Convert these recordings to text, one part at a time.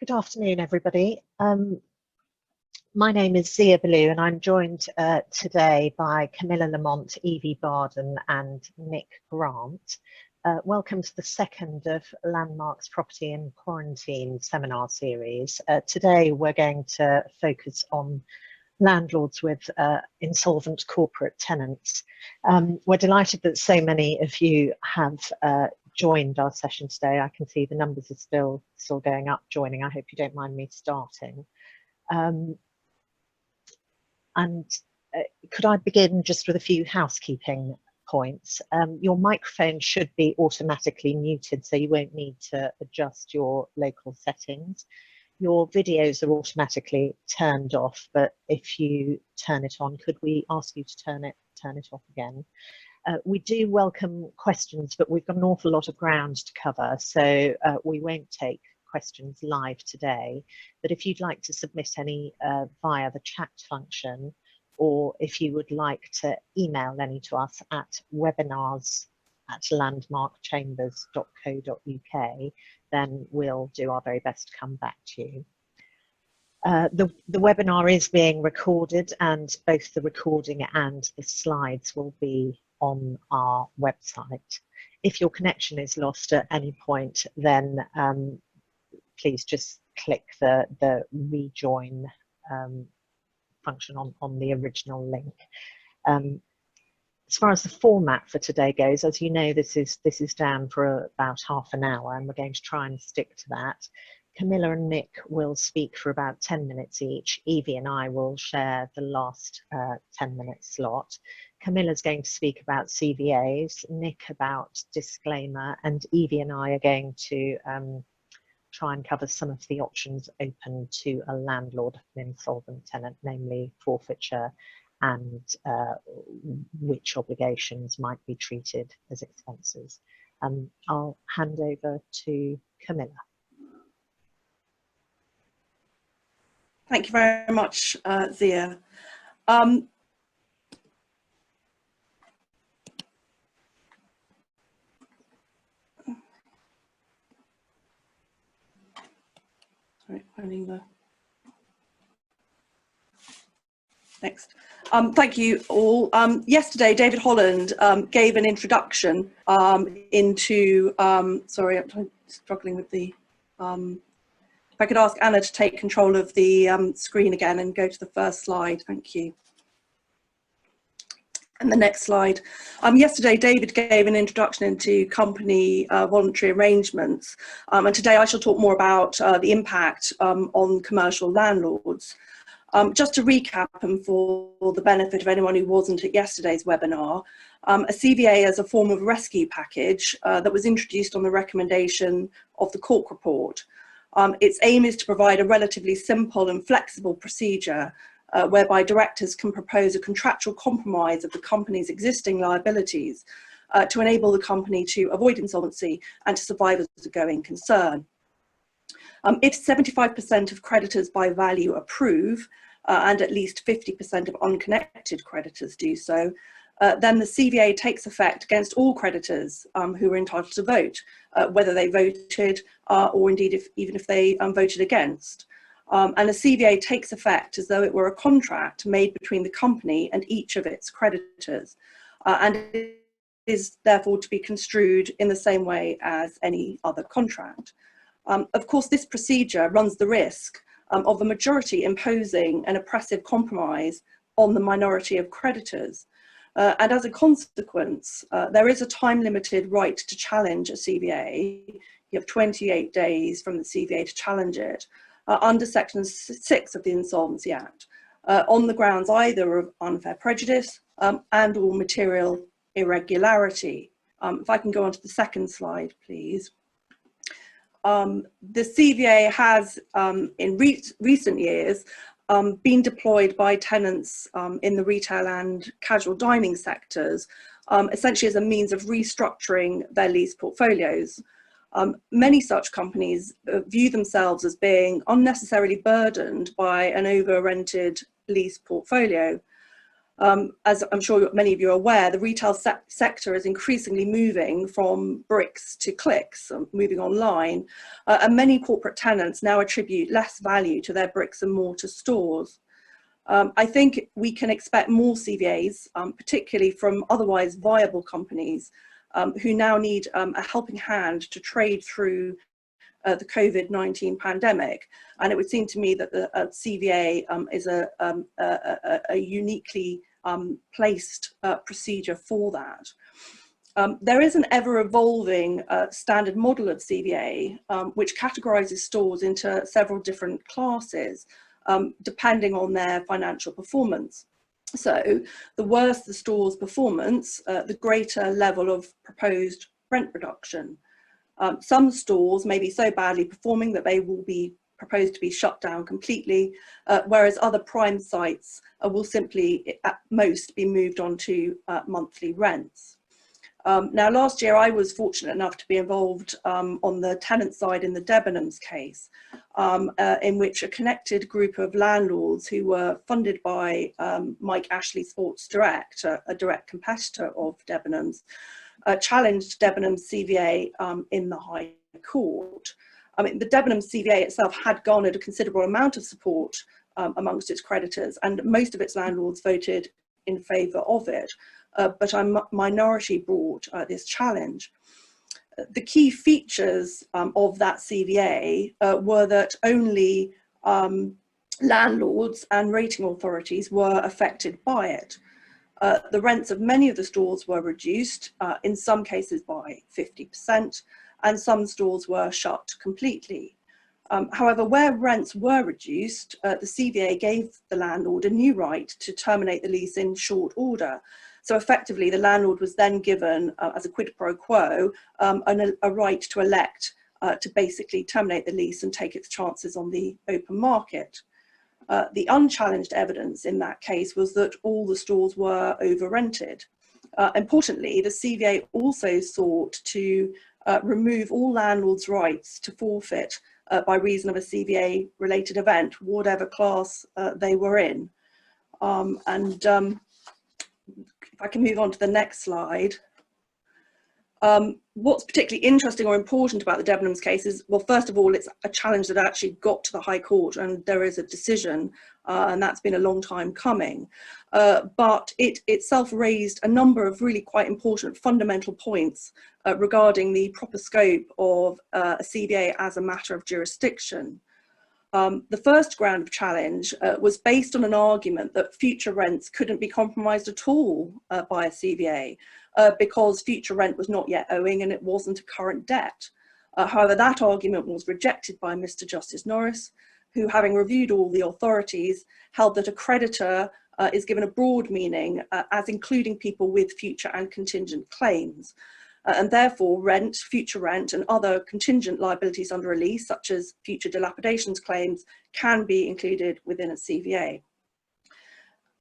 Good afternoon, everybody. My name is Zia Ballou, and I'm joined today by Camilla Lamont, Evie Barden, and Nick Grant. Welcome to the second of Landmarks Property in Quarantine seminar series. Today we're going to focus on landlords with insolvent corporate tenants. We're delighted that so many of you have joined our session today. I can see the numbers are still going up joining. I hope you don't mind me starting. Could I begin just with a few housekeeping points? Your microphone should be automatically muted, so you won't need to adjust your local settings. Your videos are automatically turned off, but if you turn it on, could we ask you to turn it off again? We do welcome questions, but we've got an awful lot of ground to cover, so we won't take questions live today. But if you'd like to submit any via the chat function, or if you would like to email any to us at webinars@landmarkchambers.co.uk, then we'll do our very best to come back to you. The webinar is being recorded, and both the recording and the slides will be on our website. If your connection is lost at any point, then please just click the rejoin function on the original link. As far as the format for today goes, as you know, this is down for about half an hour, and we're going to try and stick to that. Camilla and Nick will speak for about 10 minutes each. Evie and I will share the last 10-minute slot. Camilla's going to speak about CVAs, Nick about disclaimer, and Evie and I are going to try and cover some of the options open to a landlord of an insolvent tenant, namely forfeiture, and which obligations might be treated as expenses. I'll hand over to Camilla. Thank you very much, Zia. Sorry, finding the next. Thank you all. Yesterday, David Holland gave an introduction into, sorry, I'm struggling with the, if I could ask Anna to take control of the screen again and go to the first slide, thank you. And the next slide. Yesterday, David gave an introduction into company voluntary arrangements, and today I shall talk more about the impact on commercial landlords. Just to recap, and for the benefit of anyone who wasn't at yesterday's webinar, a CVA is a form of rescue package that was introduced on the recommendation of the Cork report. Its aim is to provide a relatively simple and flexible procedure whereby directors can propose a contractual compromise of the company's existing liabilities to enable the company to avoid insolvency and to survive as a going concern. If 75% of creditors by value approve, and at least 50% of unconnected creditors do so, then the CVA takes effect against all creditors who are entitled to vote, whether they voted or indeed even if they voted against. And a CVA takes effect as though it were a contract made between the company and each of its creditors, and it is therefore to be construed in the same way as any other contract. Of course, this procedure runs the risk of the majority imposing an oppressive compromise on the minority of creditors. And as a consequence, there is a time-limited right to challenge a CVA. You have 28 days from the CVA to challenge it under Section 6 of the Insolvency Act, on the grounds either of unfair prejudice and or material irregularity. If I can go on to the second slide, please. The CVA has, in recent years, been deployed by tenants in the retail and casual dining sectors, essentially as a means of restructuring their lease portfolios. Many such companies view themselves as being unnecessarily burdened by an over-rented lease portfolio. As I'm sure many of you are aware, the retail sector is increasingly moving from bricks to clicks, moving online, and many corporate tenants now attribute less value to their bricks and mortar stores. I think we can expect more CVAs, particularly from otherwise viable companies who now need a helping hand to trade through the COVID-19 pandemic. And it would seem to me that the CVA is a uniquely placed procedure for that. There is an ever-evolving standard model of CVA, which categorises stores into several different classes, depending on their financial performance. So the worse the store's performance, the greater level of proposed rent reduction. Some stores may be so badly performing that they will be proposed to be shut down completely, whereas other prime sites will simply at most be moved on to monthly rents. Now, last year I was fortunate enough to be involved on the tenant side in the Debenhams case, in which a connected group of landlords who were funded by Mike Ashley Sports Direct, a direct competitor of Debenhams, challenged Debenhams CVA in the High Court. I mean, the Debenhams CVA itself had garnered a considerable amount of support amongst its creditors, and most of its landlords voted in favour of it. But a minority brought this challenge. The key features of that CVA were that only landlords and rating authorities were affected by it. The rents of many of the stores were reduced, in some cases by 50%, and some stores were shut completely. However, where rents were reduced, the CVA gave the landlord a new right to terminate the lease in short order. So effectively, the landlord was then given, as a quid pro quo, a right to elect to basically terminate the lease and take its chances on the open market. The unchallenged evidence in that case was that all the stores were over-rented. Importantly, the CVA also sought to remove all landlords' rights to forfeit by reason of a CVA-related event, whatever class they were in. If I can move on to the next slide. What's particularly interesting or important about the Debenhams case is, well, first of all, it's a challenge that actually got to the High Court and there is a decision, and that's been a long time coming. But it itself raised a number of really quite important fundamental points regarding the proper scope of a CVA as a matter of jurisdiction. The first ground of challenge was based on an argument that future rents couldn't be compromised at all by a CVA because future rent was not yet owing and it wasn't a current debt. However, that argument was rejected by Mr. Justice Norris, who, having reviewed all the authorities, held that a creditor is given a broad meaning as including people with future and contingent claims. And therefore rent, future rent and other contingent liabilities under a lease, such as future dilapidations claims, can be included within a CVA.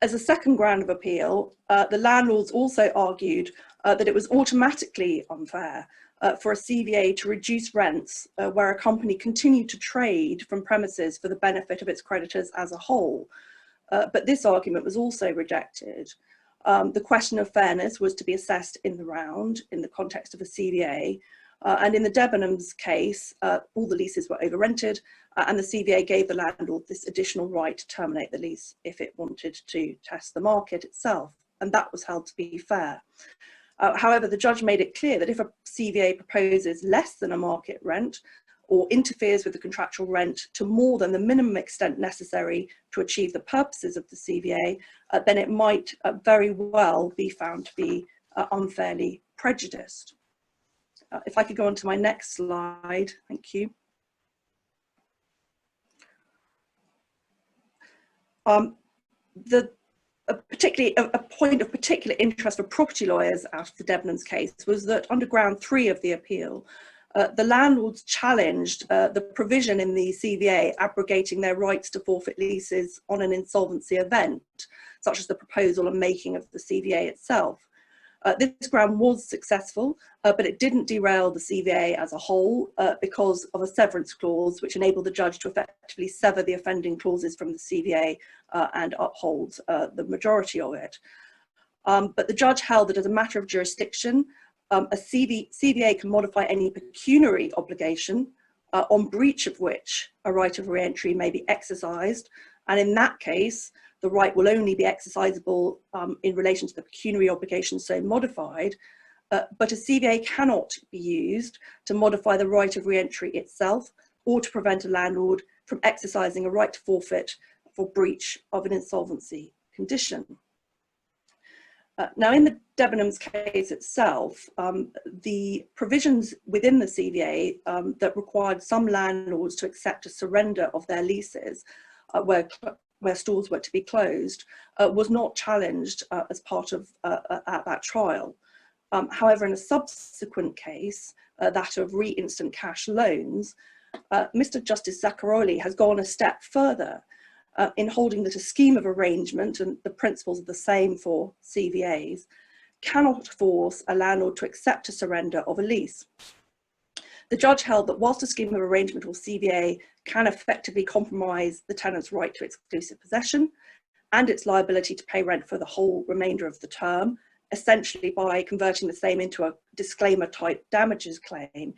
As a second ground of appeal, the landlords also argued that it was automatically unfair for a CVA to reduce rents where a company continued to trade from premises for the benefit of its creditors as a whole. But this argument was also rejected. The question of fairness was to be assessed in the round in the context of a CVA. And in the Debenhams case, all the leases were over-rented and the CVA gave the landlord this additional right to terminate the lease if it wanted to test the market itself. And that was held to be fair. However, the judge made it clear that if a CVA proposes less than a market rent or interferes with the contractual rent to more than the minimum extent necessary to achieve the purposes of the CVA, then it might very well be found to be unfairly prejudiced. If I could go on to my next slide, thank you. A point of particular interest for property lawyers out of the Debenhams case was that under ground 3 of the appeal, the landlords challenged the provision in the CVA abrogating their rights to forfeit leases on an insolvency event, such as the proposal and making of the CVA itself. This ground was successful, but it didn't derail the CVA as a whole because of a severance clause which enabled the judge to effectively sever the offending clauses from the CVA and uphold the majority of it. But the judge held that as a matter of jurisdiction, a CVA can modify any pecuniary obligation on breach of which a right of re-entry may be exercised, and in that case, the right will only be exercisable in relation to the pecuniary obligation so modified, but a CVA cannot be used to modify the right of re-entry itself or to prevent a landlord from exercising a right to forfeit for breach of an insolvency condition. Now, in the Debenhams case itself, the provisions within the CVA that required some landlords to accept a surrender of their leases where stores were to be closed was not challenged as part of at that trial. However, in a subsequent case, that of re-instant cash loans, Mr. Justice Zaccaroli has gone a step further in holding that a scheme of arrangement, and the principles are the same for CVAs, cannot force a landlord to accept a surrender of a lease. The judge held that whilst a scheme of arrangement or CVA can effectively compromise the tenant's right to exclusive possession and its liability to pay rent for the whole remainder of the term, essentially by converting the same into a disclaimer type damages claim,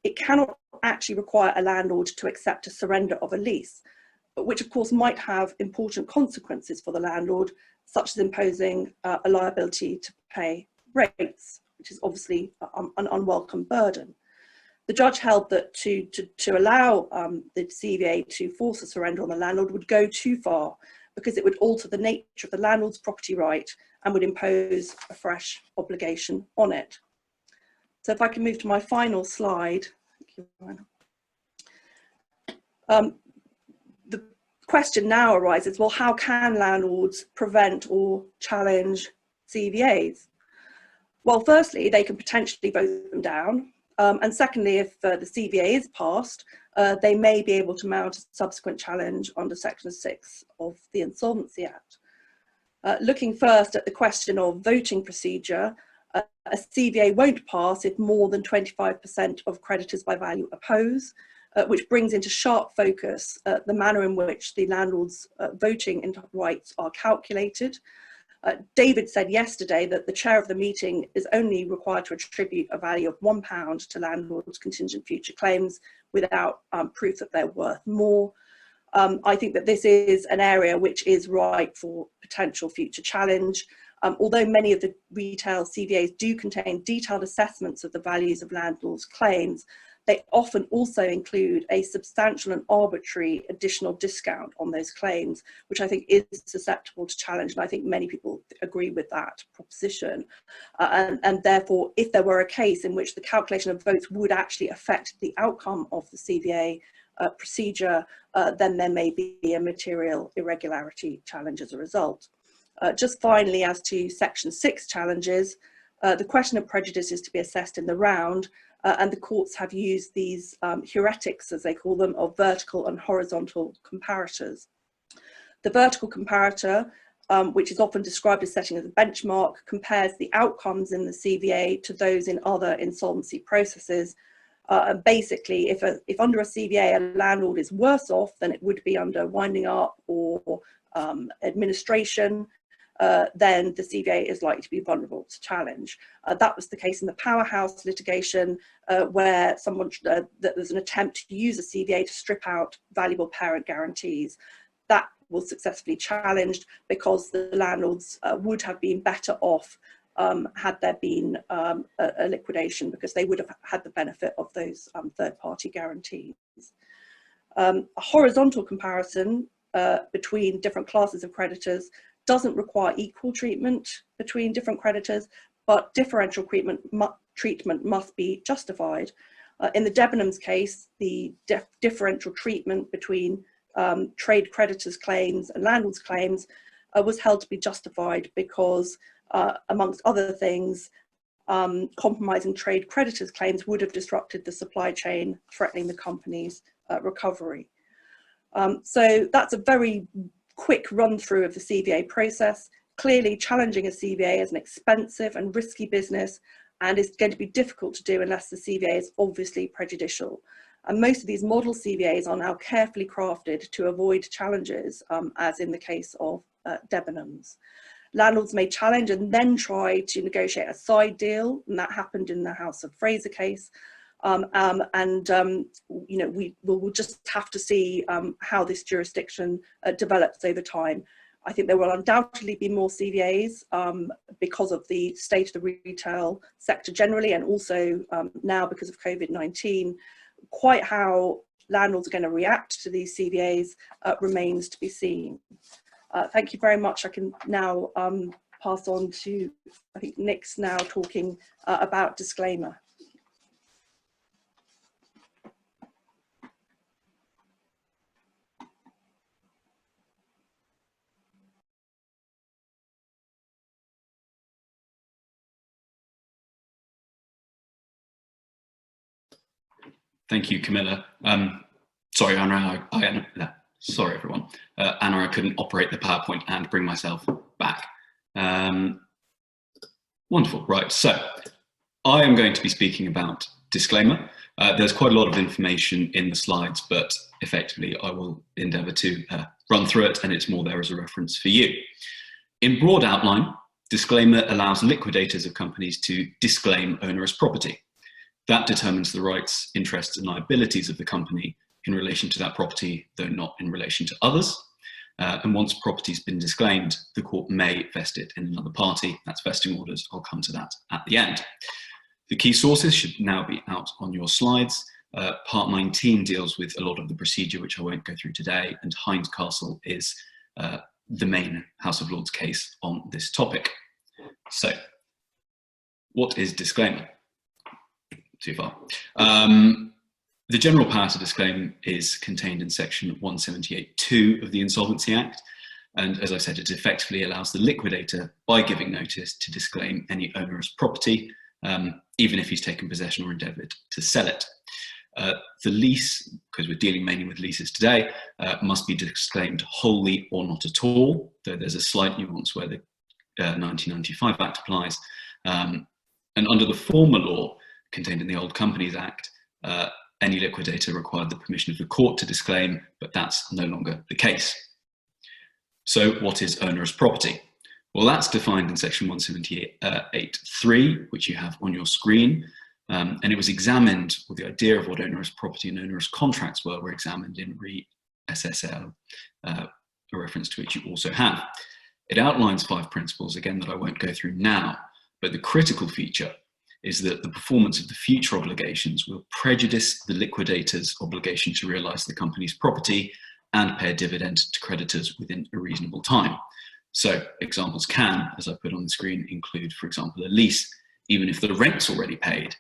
it cannot actually require a landlord to accept a surrender of a lease, which of course might have important consequences for the landlord, such as imposing a liability to pay rates, which is obviously an unwelcome burden. The judge held that to allow the CVA to force a surrender on the landlord would go too far because it would alter the nature of the landlord's property right and would impose a fresh obligation on it. So if I can move to my final slide. Thank you. The question now arises, well, how can landlords prevent or challenge CVAs? Well, firstly, they can potentially vote them down. And secondly, if the CVA is passed, they may be able to mount a subsequent challenge under Section 6 of the Insolvency Act. Looking first at the question of voting procedure, a CVA won't pass if more than 25% of creditors by value oppose, which brings into sharp focus the manner in which the landlord's voting rights are calculated. David said yesterday that the chair of the meeting is only required to attribute a value of £1 to landlords' contingent future claims without proof that they're worth more. I think that this is an area which is ripe for potential future challenge. Although many of the retail CVAs do contain detailed assessments of the values of landlords' claims, they often also include a substantial and arbitrary additional discount on those claims, which I think is susceptible to challenge, and I think many people agree with that proposition. And therefore, if there were a case in which the calculation of votes would actually affect the outcome of the CVA procedure, then there may be a material irregularity challenge as a result. Just finally, as to Section 6 challenges, the question of prejudice is to be assessed in the round, and the courts have used these heuristics, as they call them, of vertical and horizontal comparators. The vertical comparator, which is often described as setting as a benchmark, compares the outcomes in the CVA to those in other insolvency processes. And basically, if under a CVA a landlord is worse off than it would be under winding up or administration, then the CVA is likely to be vulnerable to challenge. That was the case in the Powerhouse litigation, where there was an attempt to use a CVA to strip out valuable parent guarantees. That was successfully challenged because the landlords would have been better off had there been a liquidation, because they would have had the benefit of those third-party guarantees. A horizontal comparison between different classes of creditors doesn't require equal treatment between different creditors, but differential treatment must be justified. In the Debenhams case, the differential treatment between trade creditors' claims and landlords' claims was held to be justified because, amongst other things, compromising trade creditors' claims would have disrupted the supply chain, threatening the company's recovery. So that's a very quick run through of the CVA process. clearly challenging a CVA is an expensive and risky business, and is going to be difficult to do unless the CVA is obviously prejudicial. And most of these model CVAs are now carefully crafted to avoid challenges, as in the case of Debenhams. Landlords may challenge and then try to negotiate a side deal, and that happened in the House of Fraser case. You know, we will just have to see how this jurisdiction develops over time. I think there will undoubtedly be more CVAs because of the state of the retail sector generally, and also now because of COVID-19. Quite how landlords are going to react to these CVAs remains to be seen. Thank you very much. I can now pass on to, I think Nick's now talking about disclaimer. Thank you, Camilla. Sorry, Anna, sorry everyone. Anna, I couldn't operate the PowerPoint and bring myself back. Wonderful, right, so I am going to be speaking about disclaimer. There's quite a lot of information in the slides, but effectively I will endeavour to run through it, and it's more there as a reference for you. In broad outline, disclaimer allows liquidators of companies to disclaim onerous property. That determines the rights, interests and liabilities of the company in relation to that property, though not in relation to others. And once property's been disclaimed, the court may vest it in another party. That's vesting orders. I'll come to that at the end. The key sources should now be out on your slides. Part 19 deals with a lot of the procedure, which I won't go through today, and Hinds Castle is the main House of Lords case on this topic. So, what is disclaimer? Too far. The general power to disclaim is contained in section 178(2) of the Insolvency Act. And as I said, it effectively allows the liquidator, by giving notice, to disclaim any onerous property, even if he's taken possession or endeavoured to sell it. The lease, because we're dealing mainly with leases today, must be disclaimed wholly or not at all, though there's a slight nuance where the 1995 Act applies. And under the former law, contained in the Old Companies Act, any liquidator required the permission of the court to disclaim, but that's no longer the case. So what is onerous property? Well, that's defined in section 178(3), which you have on your screen. And it was examined, or the idea of what onerous property and onerous contracts were examined in re-SSL, a reference to which you also have. It outlines 5 principles, again, that I won't go through now, but the critical feature is that the performance of the future obligations will prejudice the liquidator's obligation to realise the company's property and pay a dividend to creditors within a reasonable time. So examples can, as I put on the screen, include, for example, a lease, even if the rent's already paid,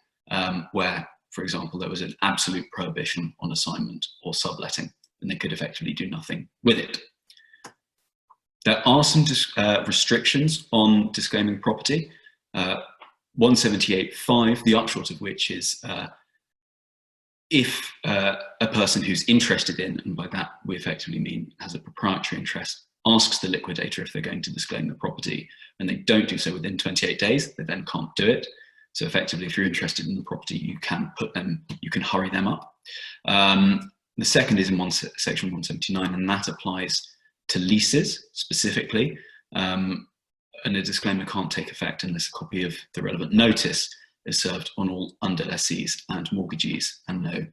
where, for example, there was an absolute prohibition on assignment or subletting, and they could effectively do nothing with it. There are some restrictions on disclaiming property. 178(5), the upshot of which is if a person who's interested in, and by that we effectively mean has a proprietary interest, asks the liquidator if they're going to disclaim the property and they don't do so within 28 days, they then can't do it. So effectively, if you're interested in the property, you can hurry them up. The second is in section 179, and that applies to leases specifically. And a disclaimer can't take effect unless a copy of the relevant notice is served on all underlessees and mortgagees, and no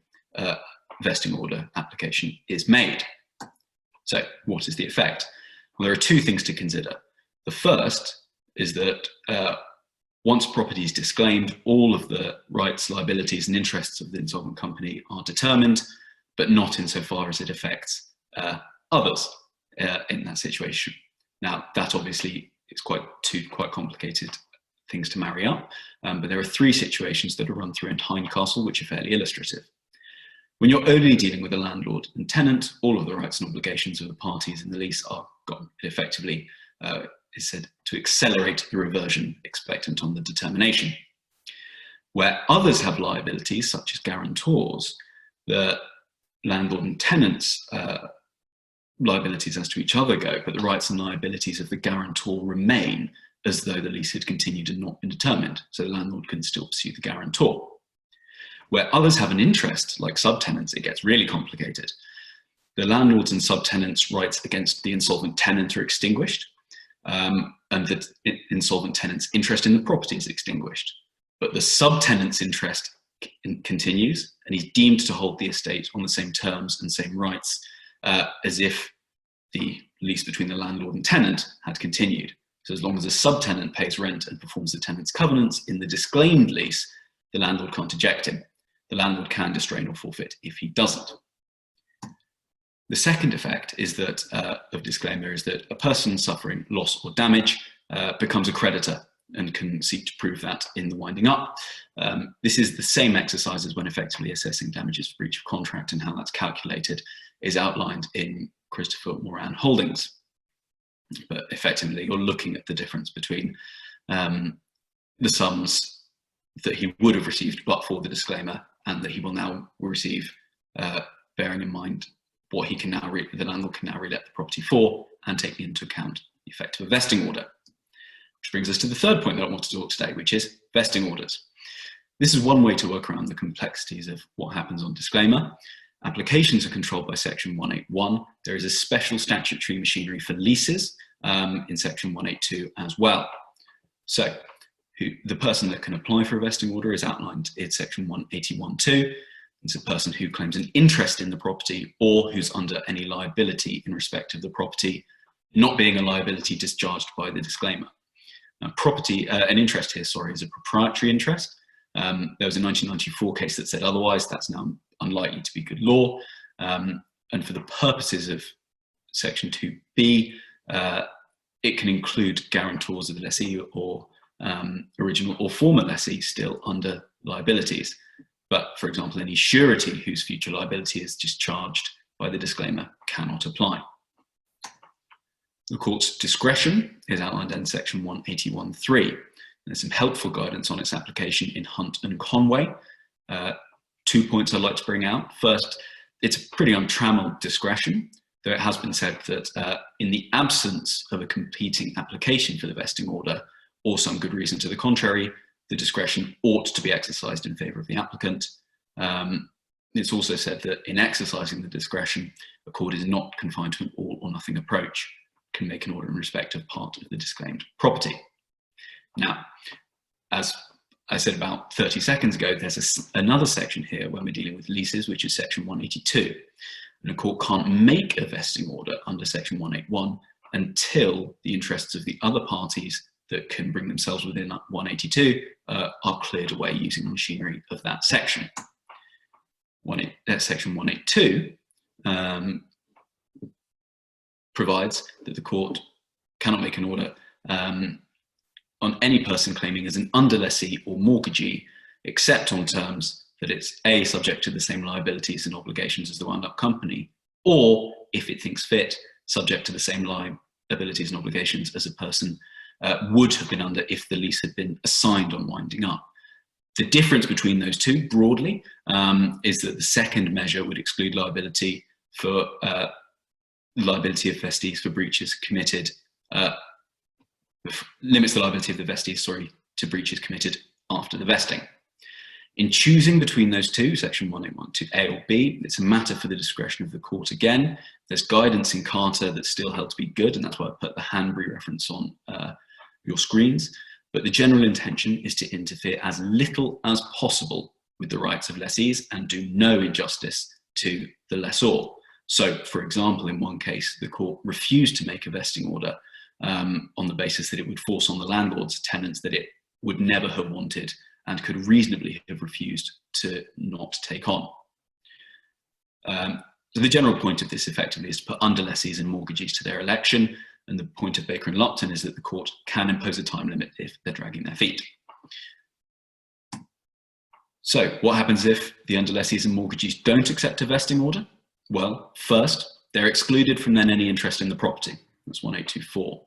vesting order application is made. So what is the effect? Well, there are 2 things to consider. The first is that once property is disclaimed, all of the rights, liabilities and interests of the insolvent company are determined, but not insofar as it affects others in that situation. Now, that obviously is quite complicated things to marry up, but there are 3 situations that are run through in Hinds Castle which are fairly illustrative. When you're only dealing with a landlord and tenant, all of the rights and obligations of the parties in the lease are gone. It effectively is said to accelerate the reversion expectant on the determination. Where others have liabilities, such as guarantors, the landlord and tenants liabilities as to each other go, but the rights and liabilities of the guarantor remain as though the lease had continued and not been determined. So the landlord can still pursue the guarantor. Where others have an interest, like subtenants, it gets really complicated. The landlord's and subtenants' rights against the insolvent tenant are extinguished, and the insolvent tenant's interest in the property is extinguished. But the subtenant's interest continues, and he's deemed to hold the estate on the same terms and same rights as if the lease between the landlord and tenant had continued. So as long as a subtenant pays rent and performs the tenant's covenants in the disclaimed lease, the landlord can't eject him. The landlord can distrain or forfeit if he doesn't. The second effect is that, of disclaimer, is that a person suffering loss or damage becomes a creditor and can seek to prove that in the winding up. This is the same exercise as when effectively assessing damages for breach of contract, and how that's calculated is outlined in Christopher Moran Holdings. But effectively, you're looking at the difference between the sums that he would have received but for the disclaimer, and that he will now receive, bearing in mind what he can now the landlord can now relet the property for, and taking into account the effect of a vesting order. Which brings us to the third point that I want to talk today, which is vesting orders. This is one way to work around the complexities of what happens on disclaimer. Applications are controlled by section 181. There is a special statutory machinery for leases in section 182 as well. So the person that can apply for a vesting order is outlined in section 181(2). It's a person who claims an interest in the property or who's under any liability in respect of the property, not being a liability discharged by the disclaimer. Now, an interest here, is a proprietary interest. There was a 1994 case that said otherwise. That's now unlikely to be good law. And for the purposes of section 2B, it can include guarantors of the lessee or original or former lessee still under liabilities. But for example, any surety whose future liability is discharged by the disclaimer cannot apply. The court's discretion is outlined in section 181(3). There's some helpful guidance on its application in Hunt and Conway. 2 points I'd like to bring out. First, it's a pretty untrammeled discretion, though it has been said that in the absence of a competing application for the vesting order, or some good reason to the contrary, the discretion ought to be exercised in favour of the applicant. It's also said that in exercising the discretion, a court is not confined to an all or nothing approach, can make an order in respect of part of the disclaimed property. Now, as I said about 30 seconds ago, there's another section here when we're dealing with leases, which is section 182. And a court can't make a vesting order under section 181 until the interests of the other parties that can bring themselves within 182 are cleared away using the machinery of that section. Section 182 provides that the court cannot make an order on any person claiming as an underlessee or mortgagee, except on terms that it's A, subject to the same liabilities and obligations as the wound-up company, or, if it thinks fit, subject to the same liabilities and obligations as a person would have been under if the lease had been assigned on winding up. The difference between those two, broadly, is that the second measure would exclude liability for liability of vestees for breaches committed, limits the liability of the vestees, to breaches committed after the vesting. In choosing between those two, section 181 to A or B, it's a matter for the discretion of the court again. There's guidance in Carter that still held to be good, and that's why I put the Hanbury reference on your screens. But the general intention is to interfere as little as possible with the rights of lessees and do no injustice to the lessor. So, for example, in one case, the court refused to make a vesting order on the basis that it would force on the landlord's tenants that it would never have wanted and could reasonably have refused to not take on. So the general point of this effectively is to put underlessees and mortgagees to their election, and the point of Baker and Lupton is that the court can impose a time limit if they're dragging their feet. So what happens if the underlessees and mortgagees don't accept a vesting order? Well, first, they're excluded from then any interest in the property. That's 1824.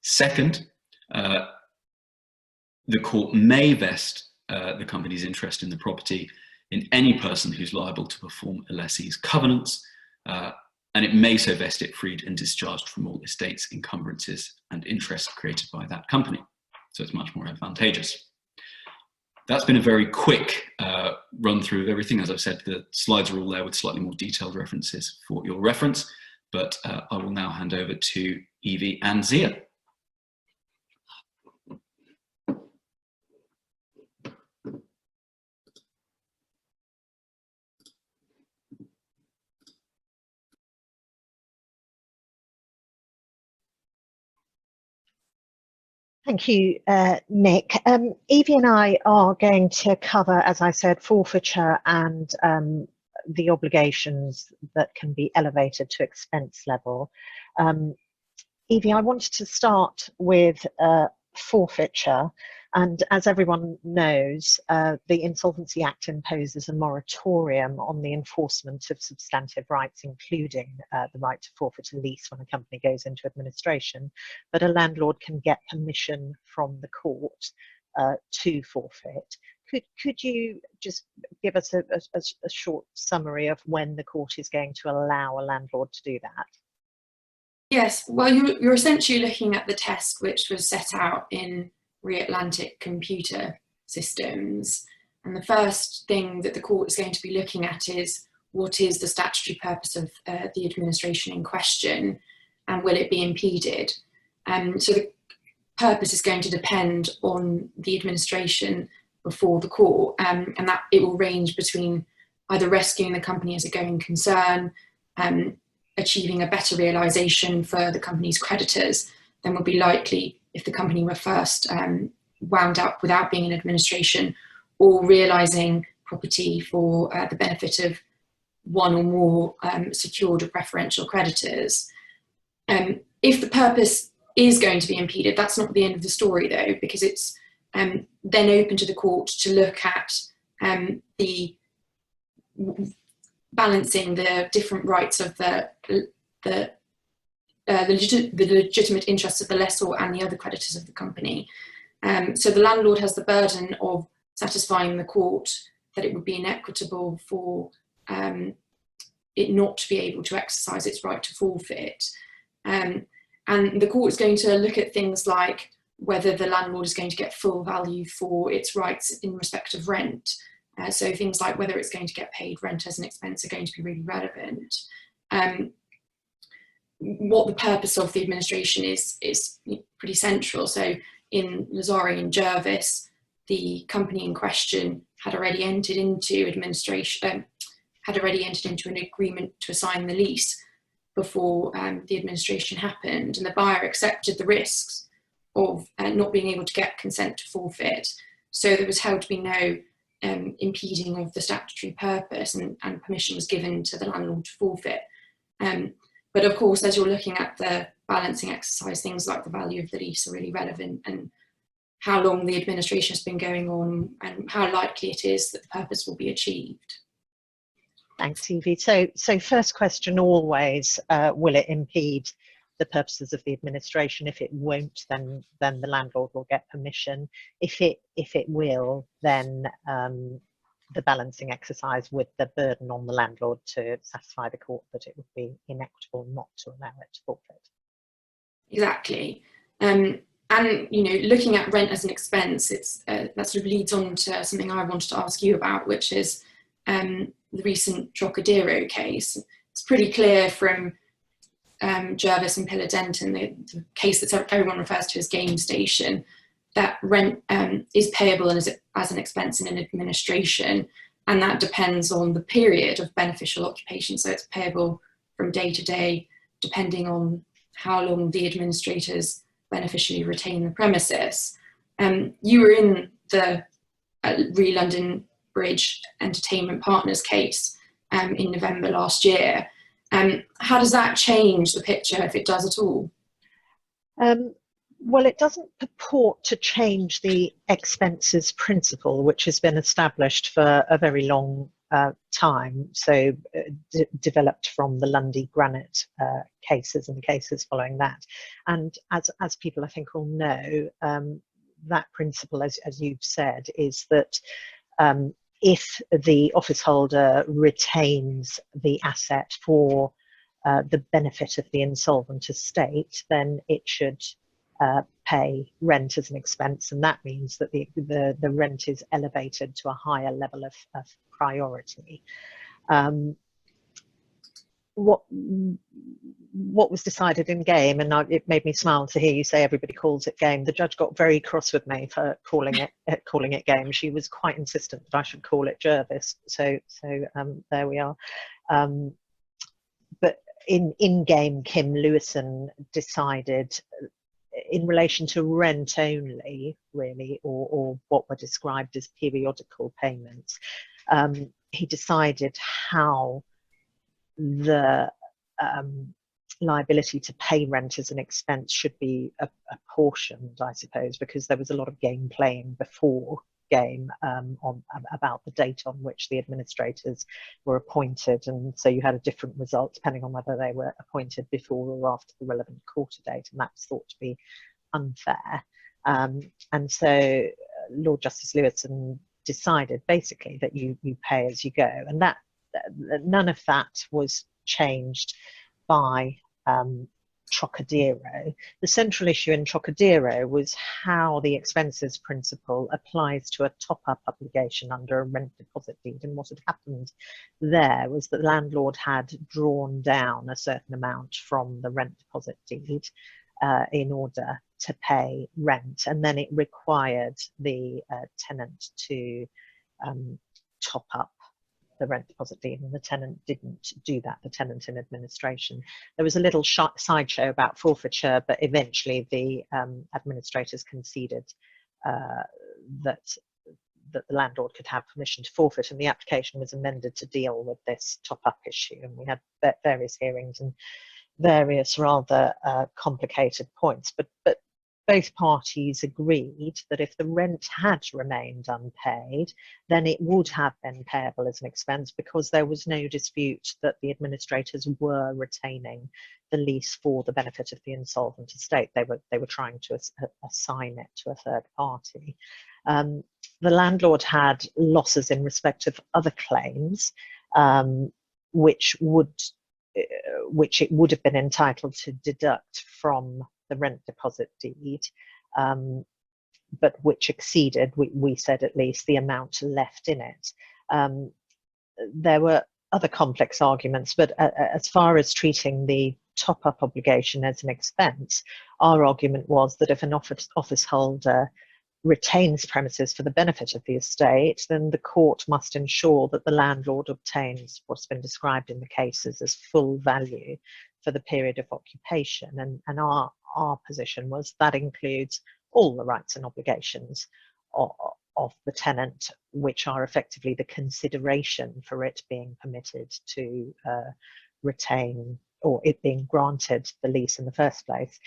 Second, the court may vest the company's interest in the property in any person who's liable to perform a lessee's covenants, and it may so vest it freed and discharged from all estates, encumbrances, and interests created by that company. So it's much more advantageous. That's been a very quick run through of everything. As I've said, the slides are all there with slightly more detailed references for your reference, but I will now hand over to Evie and Zia. Thank you, Nick. Evie and I are going to cover, as I said, forfeiture and the obligations that can be elevated to expense level. Evie, I wanted to start with forfeiture. And as everyone knows, the Insolvency Act imposes a moratorium on the enforcement of substantive rights, including the right to forfeit a lease when a company goes into administration. But a landlord can get permission from the court to forfeit. Could you just give us a short summary of when the court is going to allow a landlord to do that? Yes, well, you're essentially looking at the test which was set out in Atlantic computer systems, and the first thing that the court is going to be looking at is what is the statutory purpose of the administration in question, and will it be impeded. So the purpose is going to depend on the administration before the court, and that it will range between either rescuing the company as a going concern, achieving a better realisation for the company's creditors than would be likely if the company were first wound up without being in administration, or realising property for the benefit of one or more secured or preferential creditors. If the purpose is going to be impeded, that's not the end of the story though, because it's then open to the court to look at the balancing the different rights of the legitimate interests of the lessor and the other creditors of the company. So the landlord has the burden of satisfying the court that it would be inequitable for it not to be able to exercise its right to forfeit. And the court is going to look at things like whether the landlord is going to get full value for its rights in respect of rent. So things like whether it's going to get paid rent as an expense are going to be really relevant. What the purpose of the administration is pretty central. So in Lazari and Jervis, the company in question had already entered into administration, had already entered into an agreement to assign the lease before the administration happened, and the buyer accepted the risks of not being able to get consent to forfeit. So there was held to be no impeding of the statutory purpose, and permission was given to the landlord to forfeit. But of course, as you're looking at the balancing exercise, things like the value of the lease are really relevant, and how long the administration has been going on and how likely it is that the purpose will be achieved. Thanks, Evie. So first question always, will it impede the purposes of the administration? If it won't, then the landlord will get permission. If it will, then the balancing exercise with the burden on the landlord to satisfy the court that it would be inequitable not to allow it to forfeit. Exactly. And you know, looking at rent as an expense, it's that sort of leads on to something I wanted to ask you about, which is the recent Trocadero case. It's pretty clear from Jervis and Pillar Denton, the case that everyone refers to as Game Station, that rent is payable as an expense in an administration, and that depends on the period of beneficial occupation. So it's payable from day to day, depending on how long the administrators beneficially retain the premises. You were in the Re London Bridge Entertainment Partners case in November last year. How does that change the picture, if it does at all? Well, it doesn't purport to change the expenses principle, which has been established for a very long time, so developed from the Lundy Granite cases and the cases following that. And as people I think all know, that principle, as you've said, is that if the office holder retains the asset for the benefit of the insolvent estate, then it should pay rent as an expense, and that means that the rent is elevated to a higher level of priority. What was decided in game, and it made me smile to hear you say everybody calls it game. The judge got very cross with me for calling it game. She was quite insistent that I should call it Jervis. So there we are. But in game, Kim Lewison decided, in relation to rent only, really, or what were described as periodical payments, he decided how the liability to pay rent as an expense should be apportioned, I suppose, because there was a lot of game playing before game about the date on which the administrators were appointed, and so you had a different result depending on whether they were appointed before or after the relevant quarter date, and that was thought to be unfair. And so Lord Justice Lewison decided basically that you pay as you go, and that none of that was changed by Trocadero. The central issue in Trocadero was how the expenses principle applies to a top-up obligation under a rent deposit deed. And what had happened there was that the landlord had drawn down a certain amount from the rent deposit deed in order to pay rent, and then it required the tenant to top up the rent deposit deed, and the tenant didn't do that, the tenant in administration. There was a little sideshow about forfeiture, but eventually the administrators conceded that the landlord could have permission to forfeit, and the application was amended to deal with this top-up issue, and we had various hearings and various rather complicated points, but both parties agreed that if the rent had remained unpaid, then it would have been payable as an expense, because there was no dispute that the administrators were retaining the lease for the benefit of the insolvent estate. They were trying to assign it to a third party. The landlord had losses in respect of other claims, which it would have been entitled to deduct from the rent deposit deed, but which exceeded, we said at least, the amount left in it. There were other complex arguments, but as far as treating the top-up obligation as an expense, our argument was that if an office holder retains premises for the benefit of the estate, then the court must ensure that the landlord obtains what's been described in the cases as full value for the period of occupation, and our position was that includes all the rights and obligations of the tenant, which are effectively the consideration for it being permitted to retain, or it being granted the lease in the first place.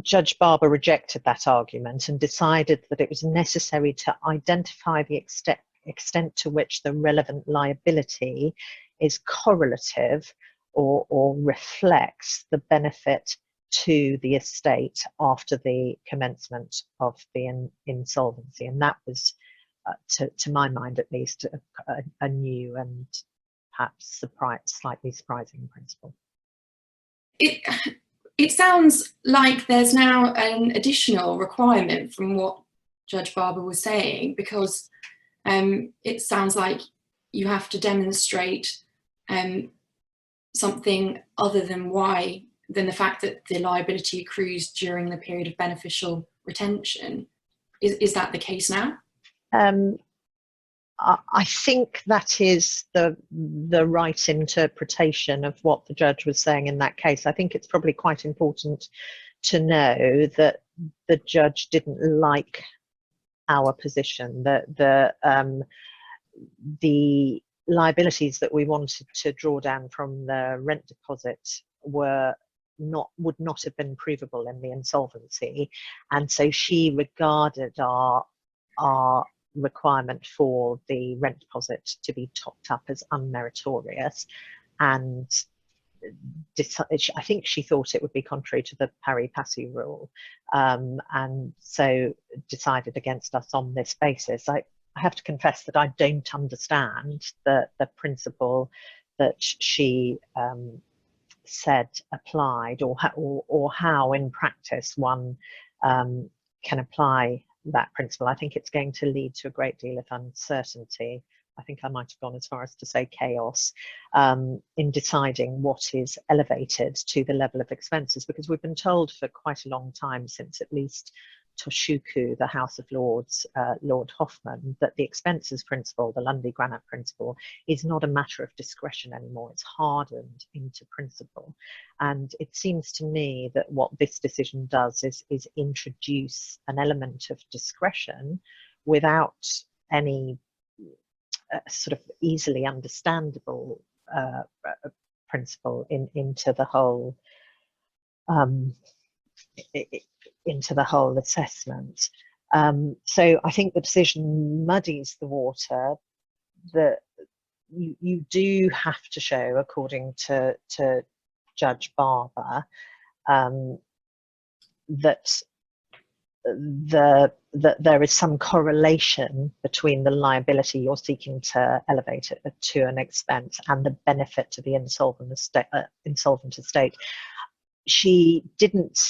Judge Barber rejected that argument and decided that it was necessary to identify the extent to which the relevant liability is correlative or reflects the benefit to the estate after the commencement of the insolvency. And that was, to my mind at least, a new and perhaps slightly surprising principle. It sounds like there's now an additional requirement from what Judge Barber was saying, because it sounds like you have to demonstrate something other than the fact that the liability accrues during the period of beneficial retention. Is that the case now? I think that is the right interpretation of what the judge was saying in that case. I think it's probably quite important to know that the judge didn't like our position, that the liabilities that we wanted to draw down from the rent deposit would not have been provable in the insolvency, and so she regarded our requirement for the rent deposit to be topped up as unmeritorious, and I think she thought it would be contrary to the pari passu rule, and so decided against us on this basis. I have to confess that I don't understand the principle that she said applied, or how in practice one can apply that principle. I think it's going to lead to a great deal of uncertainty. I think I might have gone as far as to say chaos in deciding what is elevated to the level of expenses, because we've been told for quite a long time, since at least Toshuku, the House of Lords, Lord Hoffman, that the expenses principle, the Lundy Granite principle, is not a matter of discretion anymore. It's hardened into principle. And it seems to me that what this decision does is introduce an element of discretion without any sort of easily understandable principle into the whole into the whole assessment. So I think the decision muddies the water. That you do have to show, according to Judge Barber, that there is some correlation between the liability you're seeking to elevate it to an expense and the benefit to the insolvent estate. She didn't,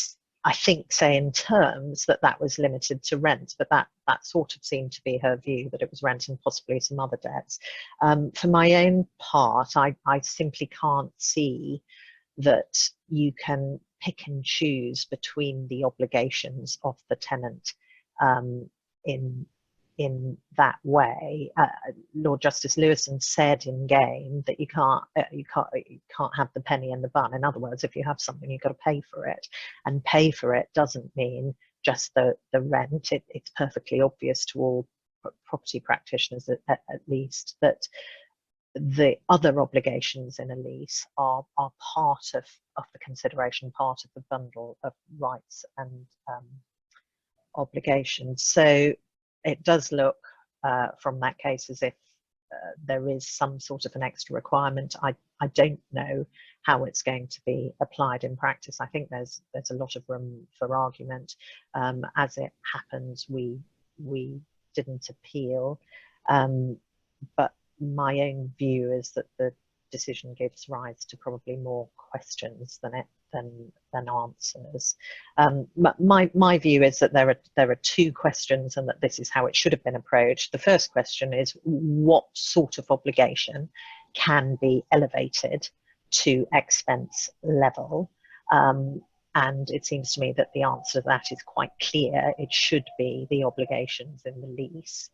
I think, say in terms that was limited to rent, but that sort of seemed to be her view, that it was rent and possibly some other debts. For my own part, I simply can't see that you can pick and choose between the obligations of the tenant in that way. Lord Justice Lewison said in Game that you can't have the penny in the bun. In other words, if you have something, you've got to pay for it, and pay for it doesn't mean just the rent. It's perfectly obvious to all property practitioners at least that the other obligations in a lease are part of the consideration, part of the bundle of rights and obligations. So it does look from that case as if there is some sort of an extra requirement. I don't know how it's going to be applied in practice. I think there's a lot of room for argument. As it happens, we didn't appeal, but my own view is that the decision gives rise to probably more questions than answers. My view is that there are two questions, and that this is how it should have been approached. The first question is, what sort of obligation can be elevated to expense level? And it seems to me that the answer to that is quite clear. It should be the obligations in the lease.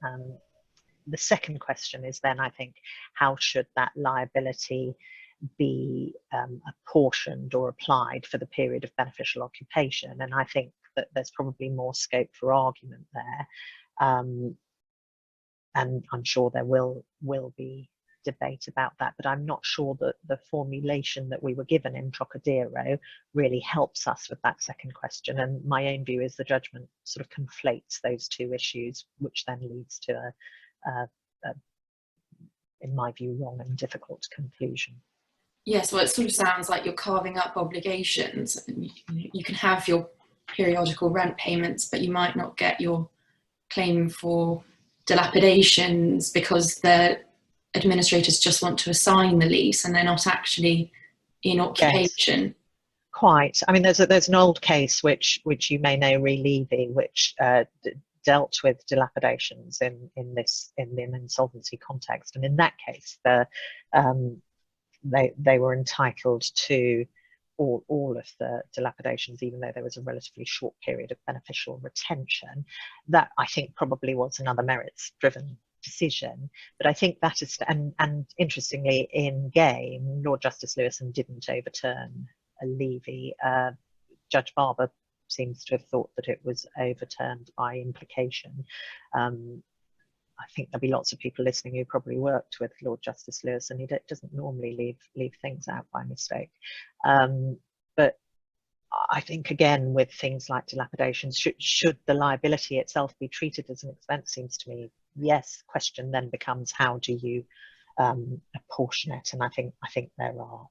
The second question is then, I think, how should that liability be apportioned or applied for the period of beneficial occupation? And I think that there's probably more scope for argument there. And I'm sure there will be debate about that, but I'm not sure that the formulation that we were given in Trocadero really helps us with that second question. And my own view is the judgment sort of conflates those two issues, which then leads to in my view, wrong and difficult conclusion. Yes, well, it sort of sounds like you're carving up obligations. You can have your periodical rent payments, but you might not get your claim for dilapidations because the administrators just want to assign the lease and they're not actually in occupation. Yes, quite. I mean, there's an old case which you may know, Levy, which dealt with dilapidations in an insolvency context, and in that case, they were entitled to all of the dilapidations, even though there was a relatively short period of beneficial retention. That, I think, probably was another merits-driven decision. But I think that is, and interestingly, in Game, Lord Justice Lewison didn't overturn a Levy. Judge Barber seems to have thought that it was overturned by implication. I think there'll be lots of people listening who probably worked with Lord Justice Lewison. He doesn't normally leave things out by mistake. But I think, again, with things like dilapidations, should the liability itself be treated as an expense? Seems to me, yes. Question then becomes, how do you apportion it? And I think there are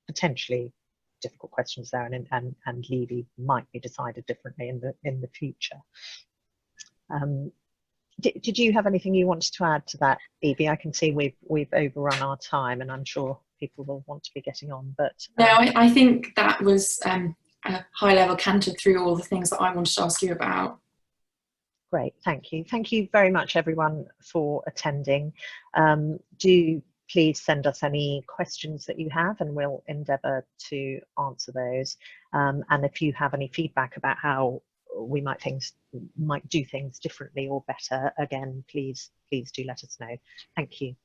potentially difficult questions there, and Levy might be decided differently in the future. Did you have anything you wanted to add to that, Evie? I can see we've overrun our time, and I'm sure people will want to be getting on. But no, I think that was a high level canter through all the things that I wanted to ask you about. Great, thank you. Thank you very much, everyone, for attending. Do please send us any questions that you have, and we'll endeavour to answer those. And if you have any feedback about how we might do things differently or better, again, please do let us know. Thank you.